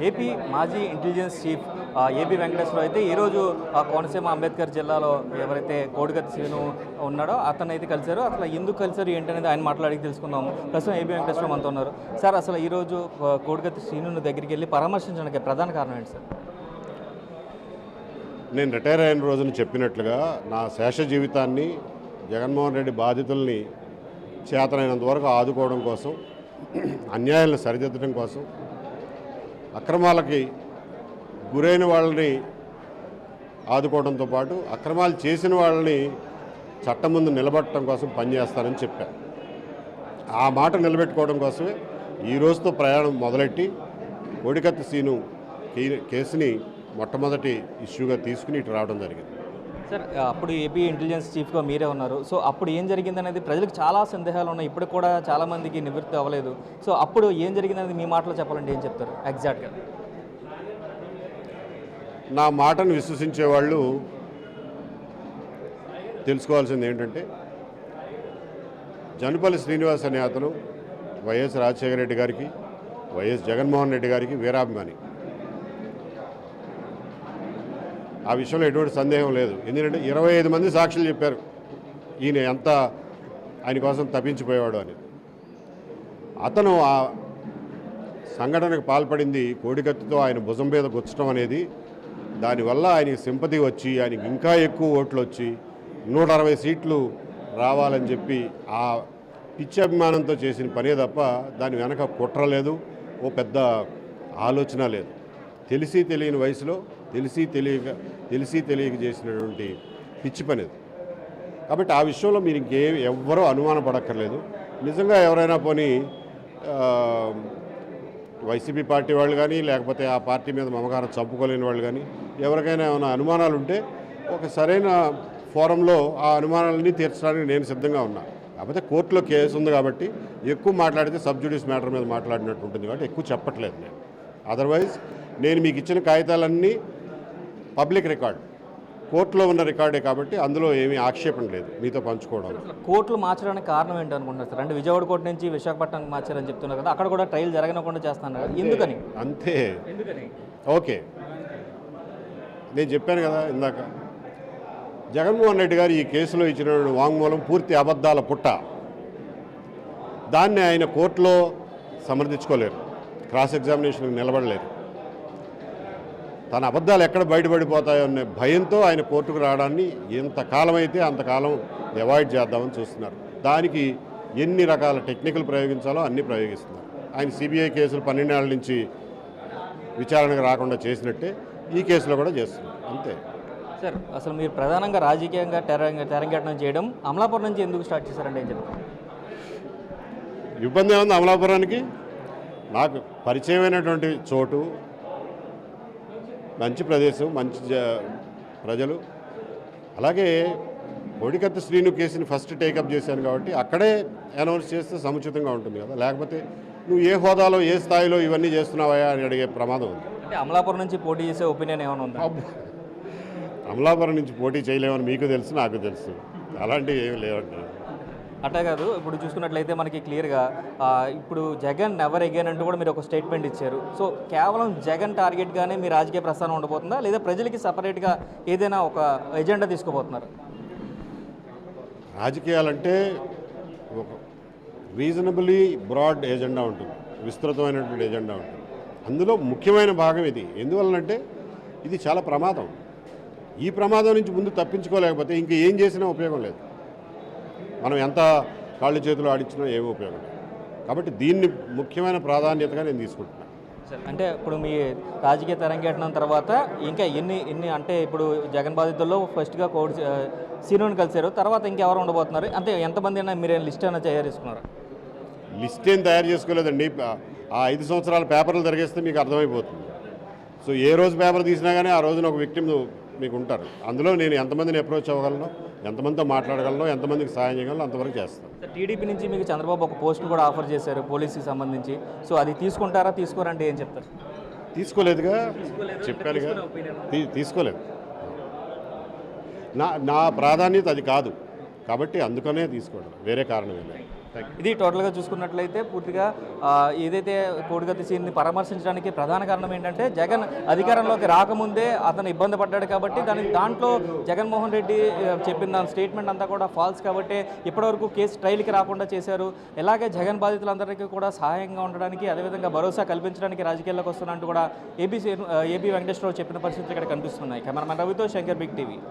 AP మాజీ intelligence chief AP Venkateswararao అయితే ఈరోజు కోనసీమ అంబేద్కర్ జిల్లాలో ఎవరైతే కోడికత్తి శ్రీను ఉన్నాడో అతను అయితే కలిశారు. అసలు ఎందుకు కలిశారు ఏంటనేది ఆయన మాట్లాడి తెలుసుకుందాం. ప్రస్తుతం ఏపీ వెంకటేశ్వరరావు అంతా ఉన్నారు. సార్, అసలు ఈరోజు కోడికత్తి శ్రీను దగ్గరికి వెళ్ళి పరామర్శించడానికి ప్రధాన కారణం ఏంటి సార్? నేను రిటైర్ అయిన రోజున చెప్పినట్లుగా నా శేష జీవితాన్ని జగన్మోహన్ రెడ్డి బాధితుల్ని చేతనైనంత వరకు ఆదుకోవడం కోసం, అన్యాయాలను సరిదిద్దడం కోసం, అక్రమాలకి గురైన వాళ్ళని ఆదుకోవడంతో పాటు అక్రమాలు చేసిన వాళ్ళని చట్టం ముందు నిలబెట్టడం కోసం పనిచేస్తానని చెప్పాను. ఆ మాట నిలబెట్టుకోవడం కోసమే ఈ రోజుతో ప్రయాణం మొదలెట్టి కోడికత్తి శ్రీను కేసుని మొట్టమొదటి ఇష్యూగా తీసుకుని ఇటు రావడం జరిగింది. సార్, అప్పుడు ఏపీ ఇంటెలిజెన్స్ చీఫ్గా మీరే ఉన్నారు. సో అప్పుడు ఏం జరిగిందనేది ప్రజలకు చాలా సందేహాలు ఉన్నాయి. ఇప్పుడు కూడా చాలామందికి నివృత్తి అవ్వలేదు. సో అప్పుడు ఏం జరిగిందనేది మీ మాటలో చెప్పాలంటే ఏం చెప్తారు ఎగ్జాక్ట్గా? నా మాటను విశ్వసించే వాళ్ళు తెలుసుకోవాల్సింది ఏంటంటే, జనపల్లి శ్రీనివాస్ అనే అతను వైఎస్ రాజశేఖర రెడ్డి గారికి, వైఎస్ జగన్మోహన్ రెడ్డి గారికి వీరాభిమాని. ఆ విషయంలో ఎటువంటి సందేహం లేదు. ఎందుకంటే 25 మంది సాక్షులు చెప్పారు ఈయన ఎంత ఆయన కోసం తప్పించిపోయేవాడు అని. అతను ఆ సంఘటనకు పాల్పడింది కోడికత్తితో ఆయన భుజం మీద గుచ్చడం అనేది, దానివల్ల ఆయనకి సింపతి వచ్చి ఆయనకి ఇంకా ఎక్కువ ఓట్లు వచ్చి 160 సీట్లు రావాలని చెప్పి ఆ పిచ్చి అభిమానంతో చేసిన పనే తప్ప దాని వెనక కుట్ర లేదు, ఓ పెద్ద ఆలోచన లేదు. తెలిసి తెలియని వయసులో తెలిసి తెలియక చేసినటువంటి పిచ్చి పని అది. కాబట్టి ఆ విషయంలో మీరు ఎవ్వరూ అనుమానపడక్కర్లేదు. నిజంగా ఎవరైనా పోనీ వైసీపీ పార్టీ వాళ్ళు కానీ, లేకపోతే ఆ పార్టీ మీద మమకారం చంపుకోలేని వాళ్ళు కానీ, ఎవరికైనా ఏమైనా అనుమానాలు ఉంటే ఒక సరైన ఫోరంలో ఆ అనుమానాలన్నీ తీర్చడానికి నేను సిద్ధంగా ఉన్నా. కాకపోతే కోర్టులో కేసు ఉంది కాబట్టి ఎక్కువ మాట్లాడితే సబ్జుడిస్ మ్యాటర్ మీద మాట్లాడినట్టు ఉంటుంది కాబట్టి ఎక్కువ చెప్పట్లేదు నేను. అదర్వైజ్ నేను మీకు ఇచ్చిన కాగితాలన్నీ పబ్లిక్ రికార్డ్, కోర్టులో ఉన్న రికార్డే కాబట్టి అందులో ఏమీ ఆక్షేపణ లేదు మీతో పంచుకోవడం. కోర్టులు మార్చడానికి కారణం ఏంటి అనుకుంటున్నారు సార్? అంటే విజయవాడ కోర్టు నుంచి విశాఖపట్నం మార్చారని చెప్తున్నారు కదా, అక్కడ కూడా ట్రయల్ జరగకుండా చేస్తున్నారు కదా, ఎందుకని? అంతే. ఓకే, నేను చెప్పాను కదా ఇందాక, జగన్మోహన్ రెడ్డి గారు ఈ కేసులో ఇచ్చిన వాంగ్మూలం పూర్తి అబద్ధాల పుట్ట. దాన్ని ఆయన కోర్టులో సమర్థించుకోలేరు, క్రాస్ ఎగ్జామినేషన్కి నిలబడలేరు. తన అబద్ధాలు ఎక్కడ బయటపడిపోతాయో అనే భయంతో ఆయన కోర్టుకు రావడాన్ని ఎంతకాలం అయితే అంతకాలం అవాయిడ్ చేద్దామని చూస్తున్నారు. దానికి ఎన్ని రకాల టెక్నికల్ ప్రయోగించాలో అన్నీ ప్రయోగిస్తున్నారు. ఆయన సిబిఐ కేసులు 12 ఏళ్ల నుంచి విచారణకు రాకుండా చేసినట్టే ఈ కేసులో కూడా చేస్తున్నారు. అంతే సార్. అసలు మీరు ప్రధానంగా రాజకీయంగా తెరంగేటం చేయడం అమలాపురం నుంచి ఎందుకు స్టార్ట్ చేశారండి ఏం చెప్తారు? ఇబ్బంది ఏముంది అమలాపురానికి? నాకు పరిచయమైనటువంటి చోటు, మంచి ప్రదేశం, మంచి ప్రజలు. అలాగే కోడికత్తి శ్రీను కేసుని ఫస్ట్ టేకప్ చేశాను కాబట్టి అక్కడే అనౌన్స్ చేస్తే సముచితంగా ఉంటుంది కదా. లేకపోతే నువ్వు ఏ హోదాలో ఏ స్థాయిలో ఇవన్నీ చేస్తున్నావా అని అడిగే ప్రమాదం ఉంది. అంటే అమలాపురం నుంచి పోటీ చేసే ఒపీనియన్ ఏమైనా ఉందా? అమలాపురం నుంచి పోటీ చేయలేమని మీకు తెలుసు, నాకు తెలుసు. అలాంటివి ఏమి లేవండి. అట్లా కాదు, ఇప్పుడు చూసుకున్నట్లయితే మనకి క్లియర్గా ఇప్పుడు జగన్ నెవర్ అగైన్ అంటూ కూడా మీరు ఒక స్టేట్మెంట్ ఇచ్చారు. సో కేవలం జగన్ టార్గెట్గానే మీ రాజకీయ ప్రస్థానం ఉండబోతుందా, లేదా ప్రజలకి సపరేట్గా ఏదైనా ఒక ఎజెండా తీసుకోబోతున్నారు? రాజకీయాలంటే ఒక రీజనబుల్లీ బ్రాడ్ ఎజెండా ఉంటుంది, విస్తృతమైనటువంటి ఎజెండా ఉంటుంది. అందులో ముఖ్యమైన భాగం ఇది. ఎందువల్లంటే ఇది చాలా ప్రమాదం. ఈ ప్రమాదం నుంచి ముందు తప్పించుకోలేకపోతే ఇంక ఏం చేసినా ఉపయోగం లేదు. మనం ఎంత కాళ్ళు చేతులు ఆడించినా ఏమీ ఉపయోగం లేదు. కాబట్టి దీన్ని ముఖ్యమైన ప్రాధాన్యతగా నేను తీసుకుంటున్నాను. అంటే ఇప్పుడు మీ రాజకీయ తెరంగేటం తర్వాత ఇంకా ఎన్ని అంటే ఇప్పుడు జగన్ బాధితుల్లో ఫస్ట్గా శ్రీనుని కలిశారు, తర్వాత ఇంకెవరు ఉండబోతున్నారు? అంటే ఎంతమంది అయినా మీరు లిస్ట్ అయినా తయారు చేసుకున్నారు? లిస్ట్ ఏం తయారు చేసుకోలేదండి. ఆ 5 సంవత్సరాల పేపర్లు తిరిగేస్తే మీకు అర్థమైపోతుంది. సో ఏ రోజు పేపర్ తీసినా కానీ ఆ రోజున ఒక విక్టిమ్ మీకు ఉంటారు. అందులో నేను ఎంతమందిని అప్రోచ్ అవ్వగలను, ఎంతమందితో మాట్లాడగలను, ఎంతమందికి సాయం చేయగలను అంతవరకు చేస్తాను. టీడీపీ నుంచి మీకు చంద్రబాబు ఒక పోస్ట్ కూడా ఆఫర్ చేశారు పోలీసుకి సంబంధించి. సో అది తీసుకుంటారా, తీసుకోరంటే ఏం చెప్తారు? తీసుకోలేదుగా, చెప్పానుగా, తీసుకోలేదు. నా ప్రాధాన్యత అది కాదు కాబట్టి అందుకనే తీసుకోవడం, వేరే కారణం లేదు. ఇది టోటల్గా చూసుకున్నట్లయితే పూర్తిగా ఏదైతే కోడిగత్తి సీన్ని పరామర్శించడానికి ప్రధాన కారణం ఏంటంటే జగన్ అధికారంలోకి రాకముందే అతను ఇబ్బంది పడ్డాడు కాబట్టి దాంట్లో జగన్మోహన్ రెడ్డి చెప్పిన స్టేట్మెంట్ అంతా కూడా ఫాల్స్ కాబట్టి ఇప్పటివరకు కేసు ట్రయల్కి రాకుండా చేశారు. ఇలాగే జగన్ బాధితులందరికీ కూడా సహాయంగా ఉండడానికి అదేవిధంగా భరోసా కల్పించడానికి రాజకీయాల్లోకి వస్తున్నట్టు కూడా ఏపీ వెంకటేశ్వరరావు చెప్పిన పరిస్థితులు ఇక్కడ కనిపిస్తున్నాయి. కెమెరామెన్ రవితో శంకర్, బిగ్ టీవీ.